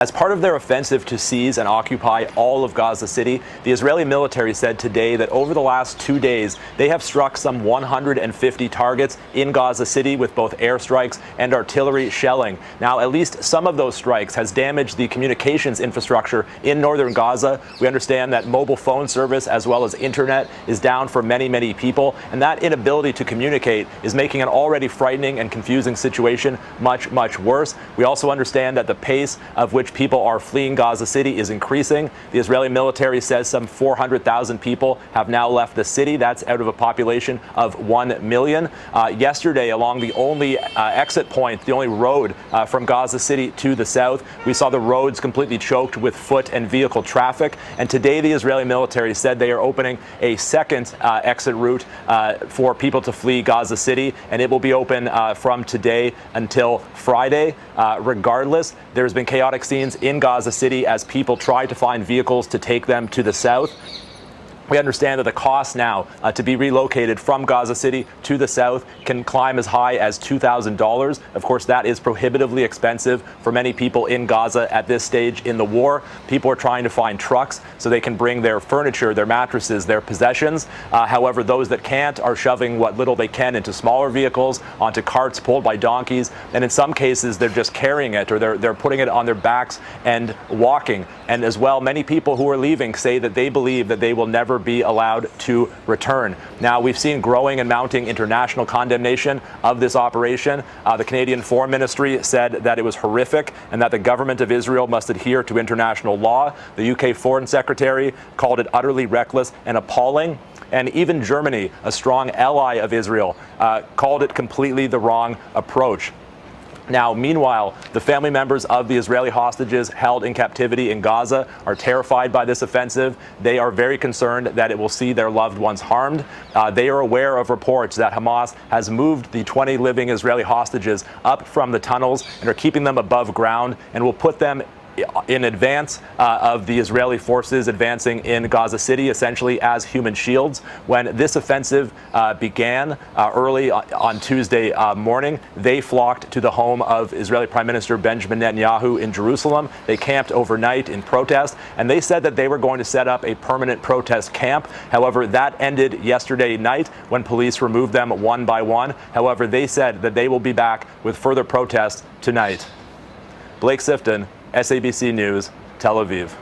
As part of their offensive to seize and occupy all of Gaza City, the Israeli military said today that over the last 2 days, they have struck some 150 targets in Gaza City with both airstrikes and artillery shelling. Now, at least some of those strikes has damaged the communications infrastructure in northern Gaza. We understand that mobile phone service as well as internet is down for many people, and that inability to communicate is making an already frightening and confusing situation much worse. We also understand that the pace of which people are fleeing Gaza City is increasing. The Israeli military says some 400,000 people have now left the city. That's out of a population of 1 million. Yesterday, along the only exit point, the only road from Gaza City to the south, we saw the roads completely choked with foot and vehicle traffic. And today, the Israeli military said they are opening a second exit route for people to flee Gaza City, and it will be open from today until Friday. Regardless, there's been chaotic scenes in Gaza City as people try to find vehicles to take them to the south. We understand that the cost now to be relocated from Gaza City to the south can climb as high as $2,000. Of course, that is prohibitively expensive for many people in Gaza at this stage in the war. People are trying to find trucks so they can bring their furniture, their mattresses, their possessions. However, those that can't are shoving what little they can into smaller vehicles, onto carts pulled by donkeys, and in some cases they're just carrying it, or they're putting it on their backs and walking. And as well, many people who are leaving say that they believe that they will never be allowed to return. Now, we've seen growing and mounting international condemnation of this operation. The Canadian Foreign Ministry said that it was horrific and that the government of Israel must adhere to international law. The UK Foreign Secretary called it utterly reckless and appalling. And even Germany, a strong ally of Israel, called it completely the wrong approach. Now, meanwhile, the family members of the Israeli hostages held in captivity in Gaza are terrified by this offensive. They are very concerned that it will see their loved ones harmed. They are aware of reports that Hamas has moved the 20 living Israeli hostages up from the tunnels and are keeping them above ground and will put them in advance of the Israeli forces advancing in Gaza City, essentially as human shields. When this offensive began early on Tuesday morning, they flocked to the home of Israeli Prime Minister Benjamin Netanyahu in Jerusalem. They camped overnight in protest, and they said that they were going to set up a permanent protest camp. However, that ended yesterday night when police removed them one by one. However, they said that they will be back with further protests tonight. Blake Sifton, SABC News, Tel Aviv.